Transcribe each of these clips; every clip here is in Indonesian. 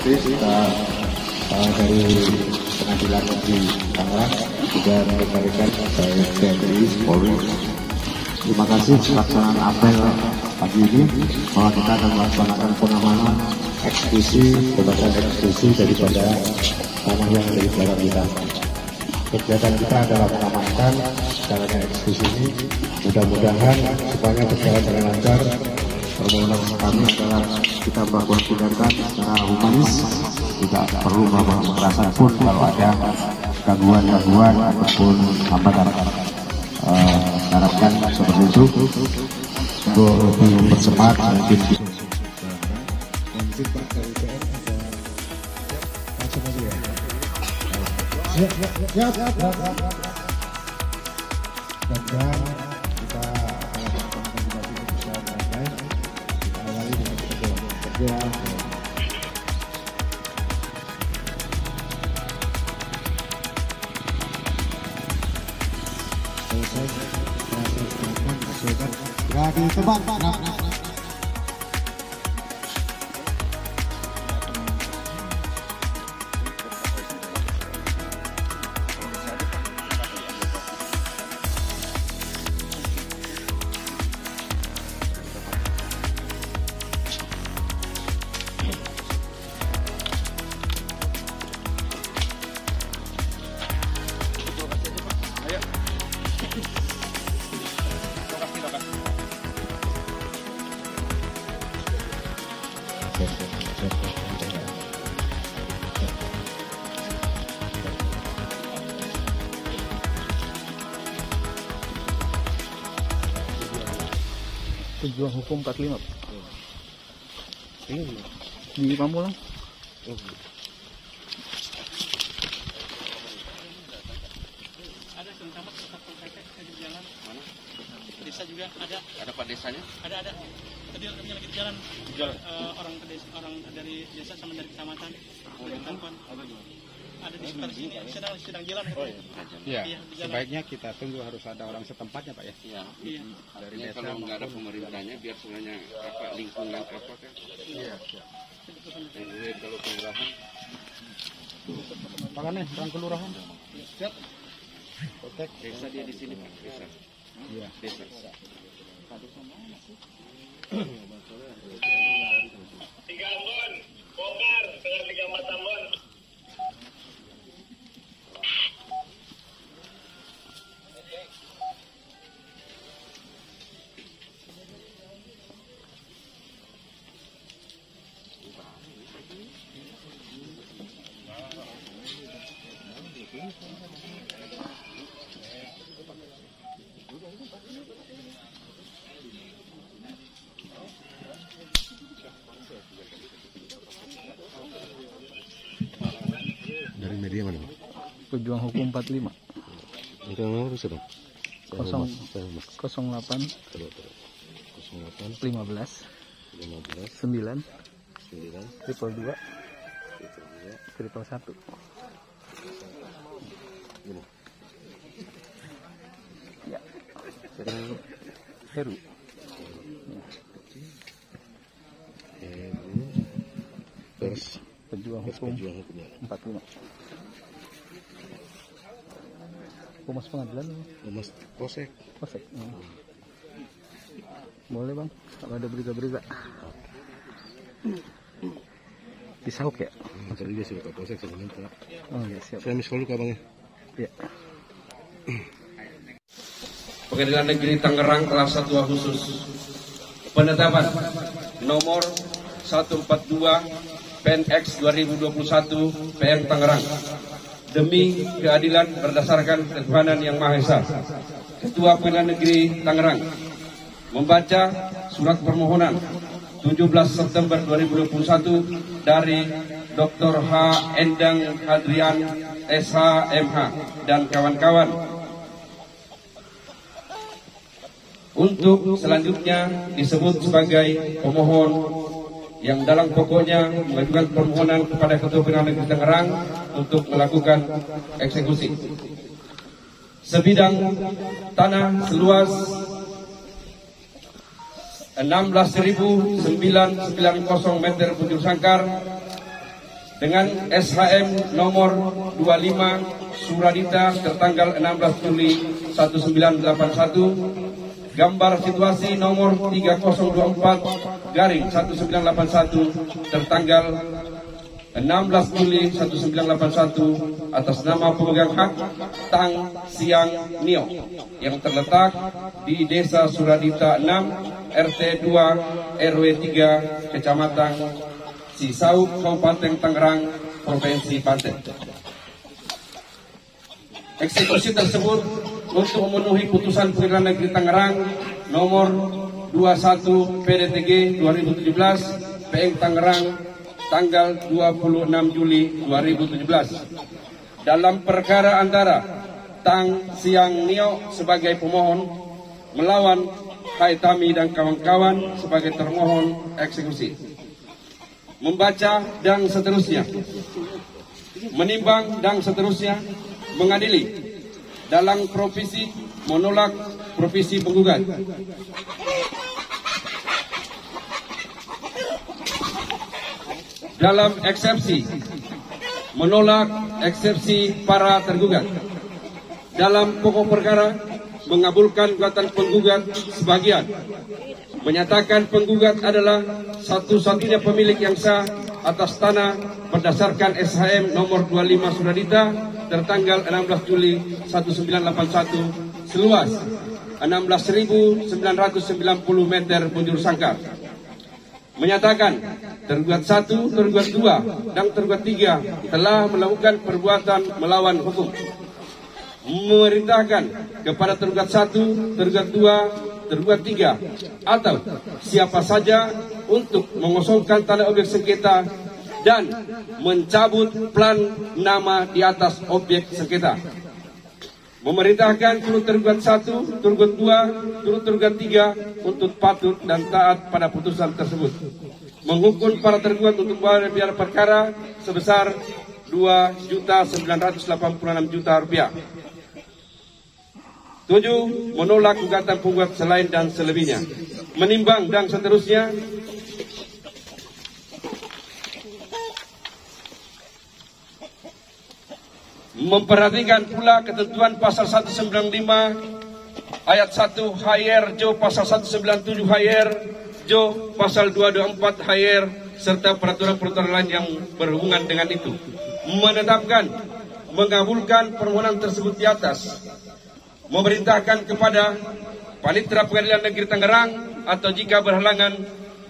dari Pengadilan Negeri Tangerang juga memberikan saya TNI Polri. Terima kasih pelaksanaan apel pagi ini bahwa kita akan melaksanakan pengamanan eksekusi, pembahasan eksekusi daripada tanah yang ada di belakang kita. Kegiatan kita adalah mengamankan jalannya eksekusi ini. Mudah-mudahan semuanya berjalan dengan lancar. Permohonan kami adalah kita melakukan tindakan secara humanis, tidak perlu melakukan kekerasan pun kalau ada gangguan-gangguan ataupun hambatan. Harapkan seperti itu untuk lebih mempercepat mungkin. Jadi teman, Pejuang Hukum 45 di Pamulang. Ada terutama di jalan mana? Desa juga ada pak desanya? Ada. Tadi lagi di jalan. Orang ke desa, orang dari desa sama dari kecamatan. Ada di sekitar sini sedang jalan. Iya, sebaiknya kita tunggu, harus ada orang setempatnya Pak ya. Iya. Dari desa kalau nggak ada pemerintahnya biar sebenarnya apa lingkungan apa kan. Iya. Dan kalau kelurahan. Makanya orang kelurahan. Siap. Kotek. Desa dia di sini Pak. Desa. Iya. Desa. Tiga Ambon, bongkar dengan 34 Ambon. Dari media mana? Pejuang Hukum 45 Itu nomor berapa? 08 15 9 triple 2 triple 1. Ya. Heru. Terus Pejuang Hukum 45. Humas pengadilan, Humas Polsek. Polsek. Boleh bang, kalau ada berita-berita. Disauk ya? Tadi dia sudah ke Polsek sebelum Pak. Oh iya siap. Saya miss call dulu abangnya. Ya. Pengadilan Negeri Tangerang kelas 1 khusus. Penetapan nomor 142 PNX 2021 PM Tangerang. Demi keadilan berdasarkan ketuhanan yang Maha Esa. Ketua Pengadilan Negeri Tangerang membaca surat permohonan 17 September 2021 dari Dr. H. Endang Adrian SH.MH dan kawan-kawan untuk selanjutnya disebut sebagai pemohon yang dalam pokoknya mengajukan permohonan kepada Ketua Pengadilan Negeri Tangerang untuk melakukan eksekusi. Sebidang tanah seluas 16.990 meter bujur sangkar dengan SHM nomor 25 Suradita tertanggal 16 Juli 1981, gambar situasi nomor 3024/1981 tertanggal 16 Juli 1981 atas nama pemegang hak Tang Siang Nio yang terletak di Desa Suradita 6, RT 2, RW 3, Kecamatan Cisauk, Kabupaten Tangerang, Provinsi Banten. Eksekusi tersebut untuk memenuhi putusan Pengadilan Negeri Tangerang nomor 21 PDTG 2017 PN Tangerang tanggal 26 Juli 2017 dalam perkara antara Tang Siang Nio sebagai pemohon melawan Haitami dan kawan-kawan sebagai termohon eksekusi. Membaca dan seterusnya, menimbang dan seterusnya, mengadili dalam provisi menolak provisi penggugat. Dalam eksepsi menolak eksepsi para tergugat. Dalam pokok perkara mengabulkan gugatan penggugat sebagian, menyatakan penggugat adalah satu-satunya pemilik yang sah atas tanah berdasarkan SHM nomor 25 Suradita tertanggal 16 Juli 1981 seluas 16.990 meter bujur sangkar. Menyatakan tergugat 1, tergugat 2, dan tergugat 3 telah melakukan perbuatan melawan hukum. Memerintahkan kepada tergugat 1, tergugat 2, tergugat 3 atau siapa saja untuk mengosongkan tanah objek sengketa dan mencabut plan nama di atas objek sengketa. Memerintahkan turut tergugat 1, tergugat 2, turut tergugat 3 untuk patuh dan taat pada putusan tersebut. Menghukum para tergugat untuk bayar perkara sebesar Rp2.986.000. 7. Menolak gugatan penggugat selain dan selebihnya. Menimbang dan seterusnya. Memperhatikan pula ketentuan pasal 195 ayat 1 HYR Jo, pasal 197 HYR Jo, pasal 224 HYR serta peraturan-peraturan lain yang berhubungan dengan itu. Menetapkan, mengabulkan permohonan tersebut di atas. Memerintahkan kepada Panitera Pengadilan Negeri Tangerang atau jika berhalangan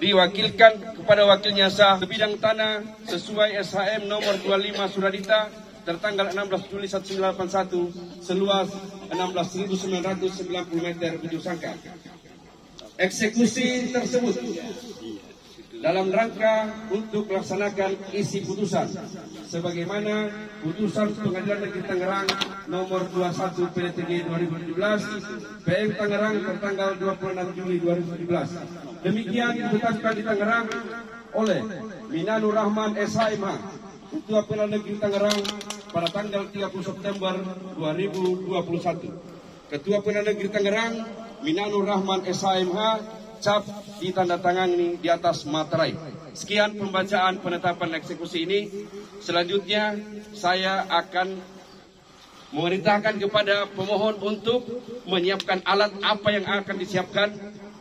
diwakilkan kepada wakilnya sah ke bidang tanah sesuai SHM nomor 25 Suradita tertanggal 16 Juli 1981 seluas 16.990 meter bujur sangkar. Eksekusi tersebut dalam rangka untuk melaksanakan isi putusan sebagaimana putusan Pengadilan Negeri Tangerang nomor 21 PDTG 2017 PM Tangerang tertanggal 26 Juli 2017. Demikian ditetapkan di Tangerang oleh Minanur Rahman SHMH Ketua Pengadilan Negeri Tangerang pada tanggal 30 September 2021. Ketua Pengadilan Negeri Tangerang Minanur Rahman SHMH cap ditandatangani di atas materai. Sekian pembacaan penetapan eksekusi ini. Selanjutnya saya akan memerintahkan kepada pemohon untuk menyiapkan alat apa yang akan disiapkan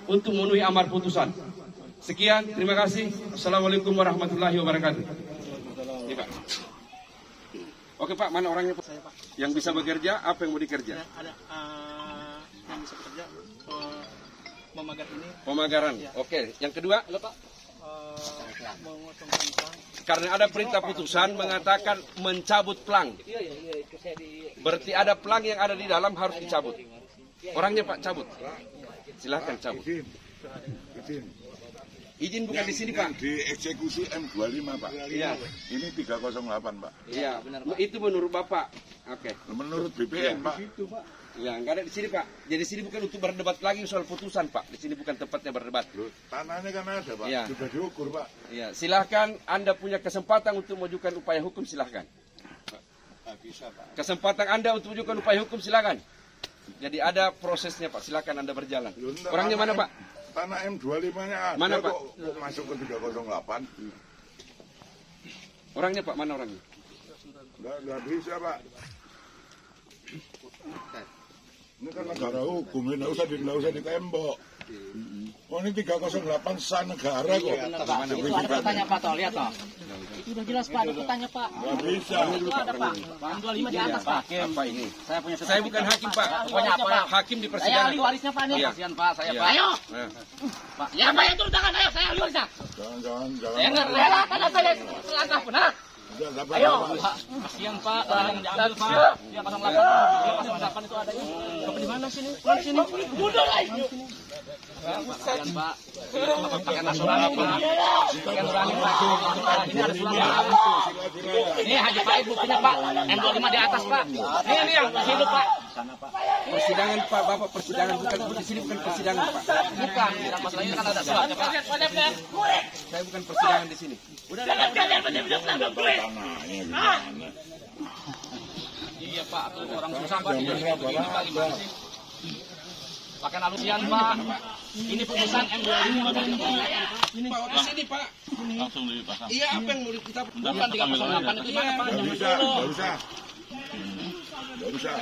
untuk memenuhi amar putusan. Sekian, terima kasih. Assalamualaikum warahmatullahi wabarakatuh. Ya, Pak. Oke Pak, mana orangnya Pak? Saya Pak. Yang bisa bekerja, apa yang mau dikerja? Ada yang bisa bekerja memagar ini. Pemagaran. Ya. Oke. Yang kedua, Pak. Mengosongkan plang. karena ada perintah putusan mengatakan mencabut plang. Berarti ada plang yang ada di dalam harus dicabut. Orangnya Pak cabut. Silahkan cabut. Izin bukan di sini Pak. Di eksekusi M25 Pak. Iya. Ini 308 Pak. Iya. Itu menurut Bapak. Oke. Menurut BPN Pak. Ya, nggak ada di sini Pak. Jadi sini bukan untuk berdebat lagi soal putusan Pak. Di sini bukan tempatnya berdebat. Loh, tanahnya kan ada Pak. Ya. Sudah diukur Pak. Ya, silahkan Anda punya kesempatan untuk mengajukan upaya hukum silahkan. Bisa Pak. Kesempatan Anda untuk mengajukan upaya hukum silahkan. Jadi ada prosesnya Pak. Silahkan Anda berjalan. Loh, Orangnya mana Pak? Tanah M25-nya ada Mana, Pak? kok masuk ke 308. Orangnya Pak, mana orangnya? Nggak bisa Pak. Ini kan negara hukum, nggak usah ditembok. Oh ini 308 sah negara kok. Itu ada petanya Pak, toh lihat toh. Itu udah jelas Pak, ada petanya Pak. Nggak bisa. Ada Pak. 25 di atas Pak. Apa ini? Saya punya. Saya bukan hakim Pak. Pokoknya apa? Hakim di Saya persidangan. ahli warisnya Pak nih. Iya. Kasihan Pak, saya Iya. Pak. Ayo. Pak. Ya Pak, yang turun tangan. Ayo, saya ahli warisnya. Jangan. Saya nggak rela karena saya selangkah benar. Ayo, Pak. Kasihan Pak, yang diambil Pak. Dia 08. Dia 08 itu adanya. Bapak di mana sini? Mana sini? Mundur lagi. Kasihan Pak. Pakai nasional Pak. Pakai berani Pak. Ini ada surat. Ini Haji Pak buktinya Pak. M25 di atas Pak. Ini yang hidup Pak. Persidangan Pak, Bapak persidangan bukan di sini bukan persidangan Pak. Bukan, tidak masalah ini kan ada suratnya Pak. Saya bukan persidangan di sini. Udah. Tanahnya gimana? Iya Pak, tuh orang susah Pak. Pakai alusian Pak. Ini putusan M25 dari ini Pak, di sini Pak. Langsung dipasang. Iya, apa yang mau kita bukan 308 itu mana Pak? Nggak usah.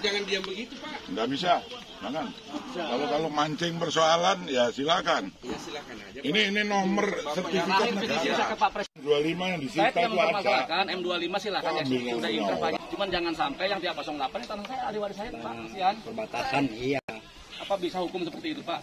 Jangan diam begitu Pak. Nggak bisa. Jangan. Kalau mancing persoalan ya silakan. Ya silakan aja. Ini nomor sertifikat negara. Ke Pak Presiden. 25 yang Saya disita tidak itu ada. mempermasalahkan M25 silakan eksekusi udah inkrah Pak. Cuman jangan sampai yang 308 ini tanah saya ahli waris saya Pak. Kasihan. Perbatasan, iya. Apa bisa hukum seperti itu Pak?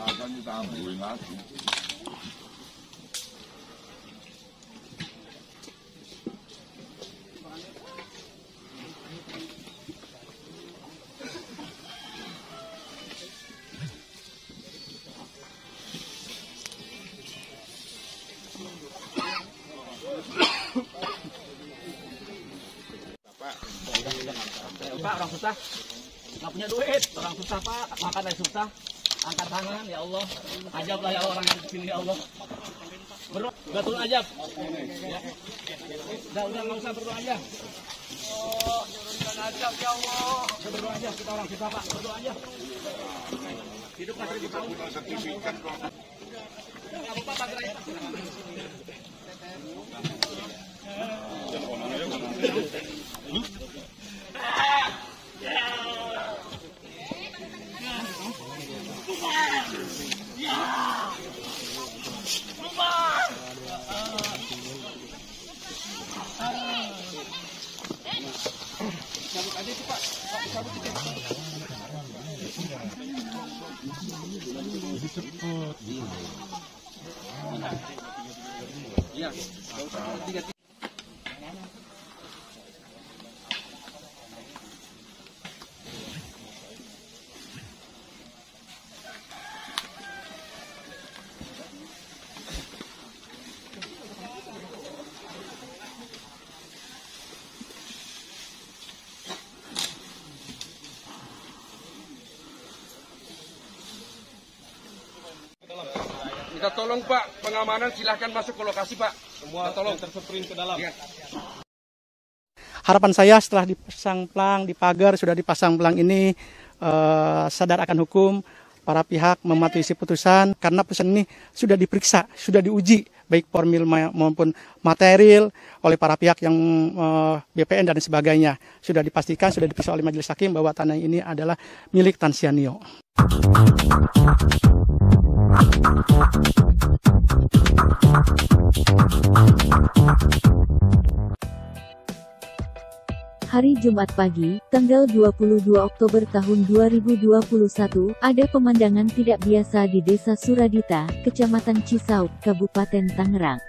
Bahkan kita ambilin lagi. Pak, orang susah. Nggak punya duit, orang susah Pak. Makan dari susah. Angkat tangan, ya Allah. Ajablah ya orang yang di sini, ya Allah. Berdoa, udah turun ajab. Ya. Udah nggak usah berdoa aja. Oh, turunkan ajab ya Allah. Berdoa aja, kita orang susah Pak. Berdoa aja. Hidup lah 1000 tahun. Sertifikat kok. Nggak apa-apa, pagar aja. Kita tolong Pak, pengamanan silahkan masuk ke lokasi Pak. Semua tolong Tersprint ke dalam. Ya. Harapan saya setelah dipasang pelang, di pagar sudah dipasang pelang ini sadar akan hukum, para pihak mematuhi isi putusan karena putusan ini sudah diperiksa, sudah diuji baik formil maupun material oleh para pihak yang BPN dan sebagainya. Sudah dipastikan, sudah diperiksa oleh majelis hakim bahwa tanah ini adalah milik Tan Sianio. Hari Jumat pagi, tanggal 22 Oktober tahun 2021, ada pemandangan tidak biasa di Desa Suradita, Kecamatan Cisauk, Kabupaten Tangerang.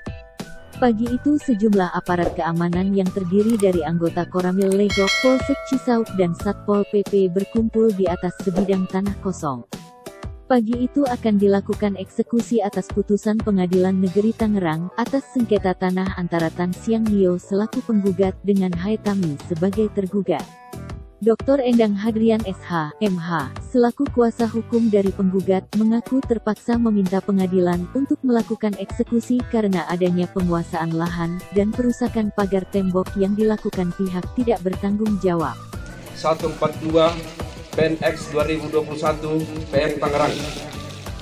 Pagi itu sejumlah aparat keamanan yang terdiri dari anggota Koramil Legok, Polsek Cisauk dan Satpol PP berkumpul di atas sebidang tanah kosong. Pagi itu akan dilakukan eksekusi atas putusan Pengadilan Negeri Tangerang atas sengketa tanah antara Tan Sianio selaku penggugat dengan Haitami sebagai tergugat. Dr. Endang Hadrian SH, MH, selaku kuasa hukum dari penggugat, mengaku terpaksa meminta pengadilan untuk melakukan eksekusi karena adanya penguasaan lahan dan perusakan pagar tembok yang dilakukan pihak tidak bertanggung jawab. 142 PNX 2021 PN Tangerang.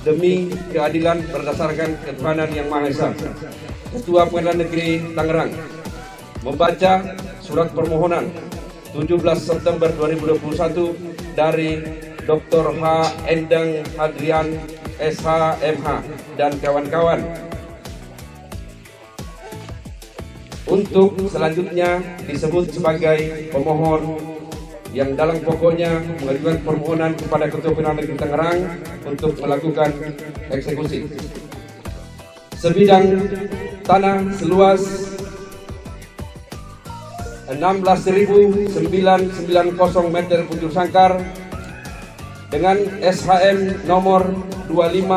Demi keadilan berdasarkan ketuhanan yang Maha Esa, Ketua Pengadilan Negeri Tangerang membaca surat permohonan 17 September 2021 dari Dr. H. Endang Hadrian SH.MH dan kawan-kawan untuk selanjutnya disebut sebagai pemohon yang dalam pokoknya mengajukan permohonan kepada Ketua Pengadilan Negeri Tangerang untuk melakukan eksekusi. Sebidang tanah seluas 16.990 meter bujur sangkar dengan SHM nomor 25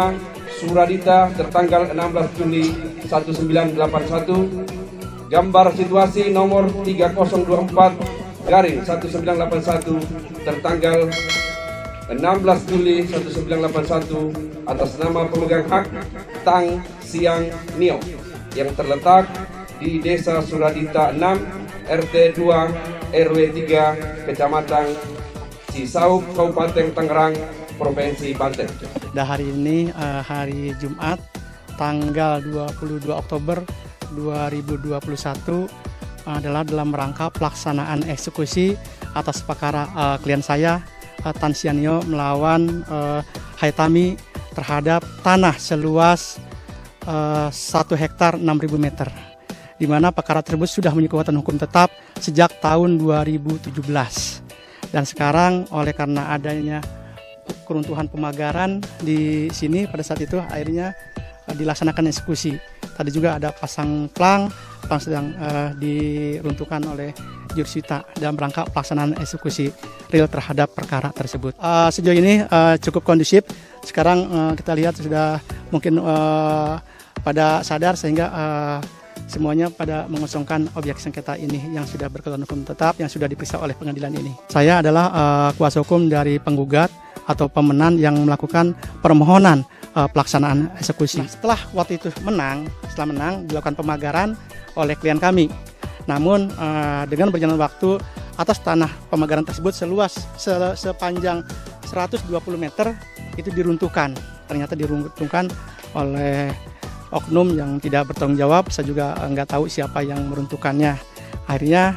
Suradita tertanggal 16 Juli 1981, gambar situasi nomor 3024/1981 tertanggal 16 Juli 1981 atas nama pemegang hak Tang Siang Nio yang terletak di Desa Suradita 6 RT 2 RW 3 Kecamatan Cisaup Kabupaten Tangerang Provinsi Banten. Dan hari ini hari Jumat tanggal 22 Oktober 2021 adalah dalam rangka pelaksanaan eksekusi atas perkara klien saya Tan Sianio melawan Haitami terhadap tanah seluas 1 hektar 6.000 meter, di mana perkara tersebut sudah memiliki kekuatan hukum tetap sejak tahun 2017. Dan sekarang oleh karena adanya keruntuhan pemagaran di sini pada saat itu akhirnya dilaksanakan eksekusi. Tadi juga ada pasang plang sedang diruntuhkan oleh jurusita dalam rangka pelaksanaan eksekusi real terhadap perkara tersebut. Sejauh ini cukup kondusif. Sekarang kita lihat sudah mungkin pada sadar sehingga semuanya pada mengosongkan objek sengketa ini yang sudah berkekuatan hukum tetap yang sudah diperiksa oleh pengadilan ini. Saya adalah kuasa hukum dari penggugat atau pemenang yang melakukan permohonan pelaksanaan eksekusi. Nah, setelah waktu itu setelah menang dilakukan pemagaran oleh klien kami. Namun dengan berjalan waktu atas tanah pemagaran tersebut sepanjang 120 meter itu diruntuhkan. Ternyata diruntuhkan oleh oknum yang tidak bertanggung jawab. Saya juga nggak tahu siapa yang meruntuhkannya. Akhirnya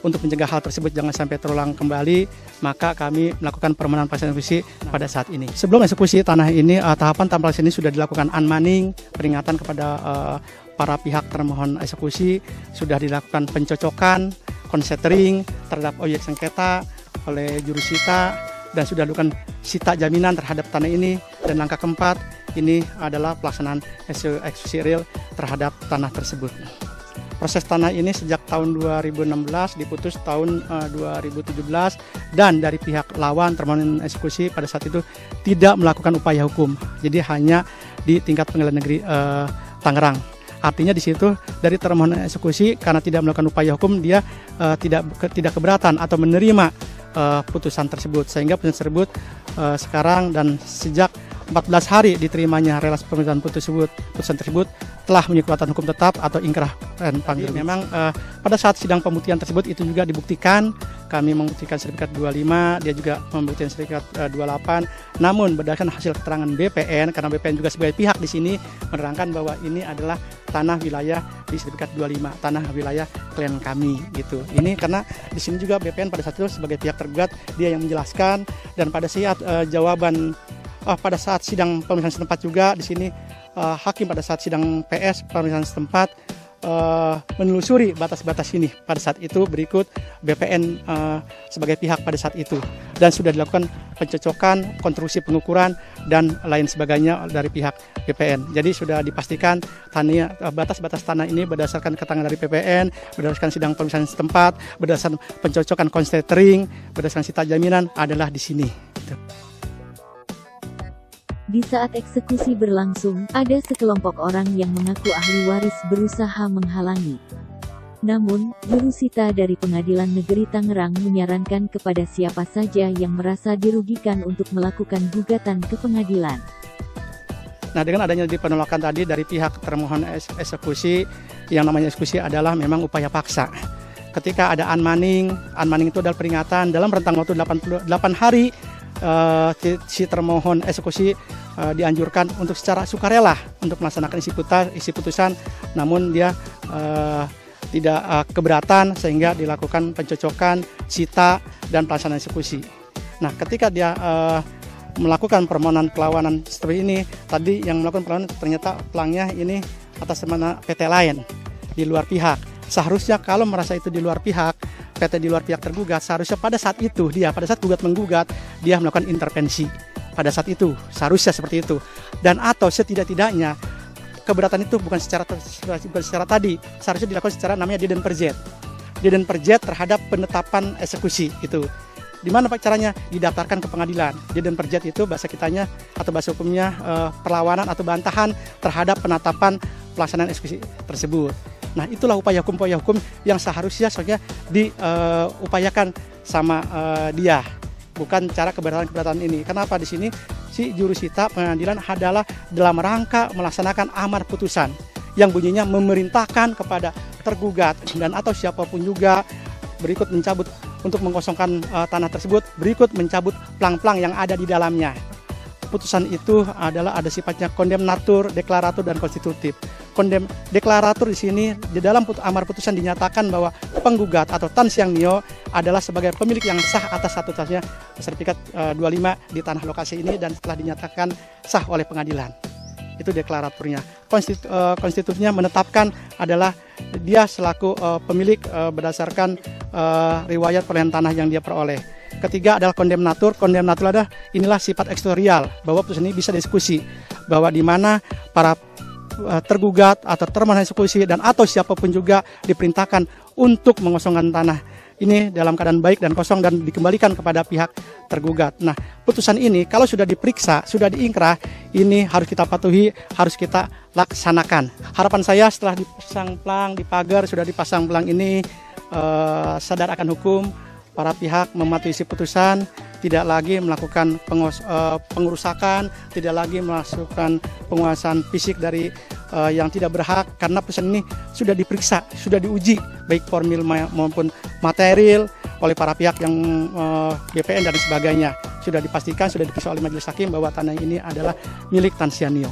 untuk mencegah hal tersebut jangan sampai terulang kembali, maka kami melakukan permohonan pelaksanaan eksekusi pada saat ini. Sebelum eksekusi tanah ini, tahapan pelaksanaan ini sudah dilakukan unmanning, peringatan kepada para pihak termohon eksekusi, sudah dilakukan pencocokan, konsetering terhadap objek sengketa oleh jurusita, dan sudah dilakukan sita jaminan terhadap tanah ini. Dan langkah keempat ini adalah pelaksanaan eksekusi real terhadap tanah tersebut. Proses tanah ini sejak tahun 2016 diputus tahun 2017, dan dari pihak lawan termohon eksekusi pada saat itu tidak melakukan upaya hukum. Jadi hanya di tingkat pengadilan negeri Tangerang. Artinya di situ dari termohon eksekusi karena tidak melakukan upaya hukum dia tidak keberatan atau menerima putusan tersebut, sehingga putusan tersebut sekarang dan sejak 14 hari diterimanya relasi pemeriksaan putusan tersebut telah memiliki kekuatan hukum tetap atau ingkrah dan panggil. Memang pada saat sidang pembuktian tersebut itu juga dibuktikan, kami membuktikan sertifikat 25, dia juga membuktikan sertifikat 28. Namun berdasarkan hasil keterangan BPN, karena BPN juga sebagai pihak di sini menerangkan bahwa ini adalah tanah wilayah di sertifikat 25, tanah wilayah klien kami gitu. Ini karena di sini juga BPN pada saat itu sebagai pihak tergugat dia yang menjelaskan, dan pada saat pada saat sidang pemeriksaan setempat juga di sini hakim pada saat sidang PS pemeriksaan setempat menelusuri batas-batas ini pada saat itu berikut BPN sebagai pihak pada saat itu, dan sudah dilakukan pencocokan, konstruksi pengukuran dan lain sebagainya dari pihak BPN. Jadi sudah dipastikan batas-batas tanah ini berdasarkan keterangan dari BPN, berdasarkan sidang pemeriksaan setempat, berdasarkan pencocokan konsetering, berdasarkan sita jaminan adalah di sini. Di saat eksekusi berlangsung, ada sekelompok orang yang mengaku ahli waris berusaha menghalangi. Namun, jurusita dari Pengadilan Negeri Tangerang menyarankan kepada siapa saja yang merasa dirugikan untuk melakukan gugatan ke pengadilan. Nah, dengan adanya di penolakan tadi dari pihak termohon eksekusi, yang namanya eksekusi adalah memang upaya paksa. Ketika ada unmanning itu adalah peringatan dalam rentang waktu 88 hari, si termohon eksekusi dianjurkan untuk secara sukarela untuk melaksanakan isi putusan, namun dia tidak keberatan sehingga dilakukan pencocokan, sita, dan pelaksanaan eksekusi. Nah, ketika dia melakukan permohonan perlawanan seperti ini, tadi yang melakukan perlawanan ternyata pelangnya ini atas nama PT lain di luar pihak. Seharusnya kalau merasa itu di luar pihak, PT di luar pihak tergugat, seharusnya pada saat itu pada saat gugat menggugat, dia melakukan intervensi. Pada saat itu seharusnya seperti itu. Dan atau setidak-tidaknya keberatan itu bukan secara tadi, seharusnya dilakukan secara namanya diden perjet terhadap penetapan eksekusi itu. Di mana Pak caranya? Didaftarkan ke pengadilan. Diden perjet itu bahasa kitanya atau bahasa hukumnya perlawanan atau bantahan terhadap penetapan pelaksanaan eksekusi tersebut. Nah, itulah upaya hukum yang seharusnya diupayakan sama dia, bukan cara keberatan ini. Kenapa di sini si jurusita pengadilan adalah dalam rangka melaksanakan amar putusan yang bunyinya memerintahkan kepada tergugat dan atau siapapun juga berikut mencabut untuk mengosongkan tanah tersebut, berikut mencabut plang-plang yang ada di dalamnya. Putusan itu adalah ada sifatnya kondemnatur, deklaratur, dan konstitutif. Deklaratur di sini di dalam amar putusan dinyatakan bahwa penggugat atau Tan Siang Nio adalah sebagai pemilik yang sah atas statusnya sertifikat 25 di tanah lokasi ini dan setelah dinyatakan sah oleh pengadilan. Itu deklaraturnya. Konstitutifnya menetapkan adalah dia selaku pemilik berdasarkan riwayat perolehan tanah yang dia peroleh. Ketiga adalah kondemnatur. Kondemnatur adalah inilah sifat eksterial bahwa putusan ini bisa diskusi bahwa di mana para tergugat atau termohon eksekusi dan atau siapapun juga diperintahkan untuk mengosongkan tanah ini dalam keadaan baik dan kosong dan dikembalikan kepada pihak tergugat. Nah, putusan ini kalau sudah diperiksa, sudah diingkrah, ini harus kita patuhi, harus kita laksanakan. Harapan saya setelah dipasang plang, di pagar sudah dipasang plang ini, sadar akan hukum, para pihak mematuhi isi putusan, tidak lagi melakukan pengerusakan, tidak lagi melakukan penguasaan fisik dari yang tidak berhak, karena putusan ini sudah diperiksa, sudah diuji baik formil maupun material oleh para pihak yang BPN dan sebagainya. Sudah dipastikan, sudah diperiksa oleh majelis hakim bahwa tanah ini adalah milik Tan Siang Nio.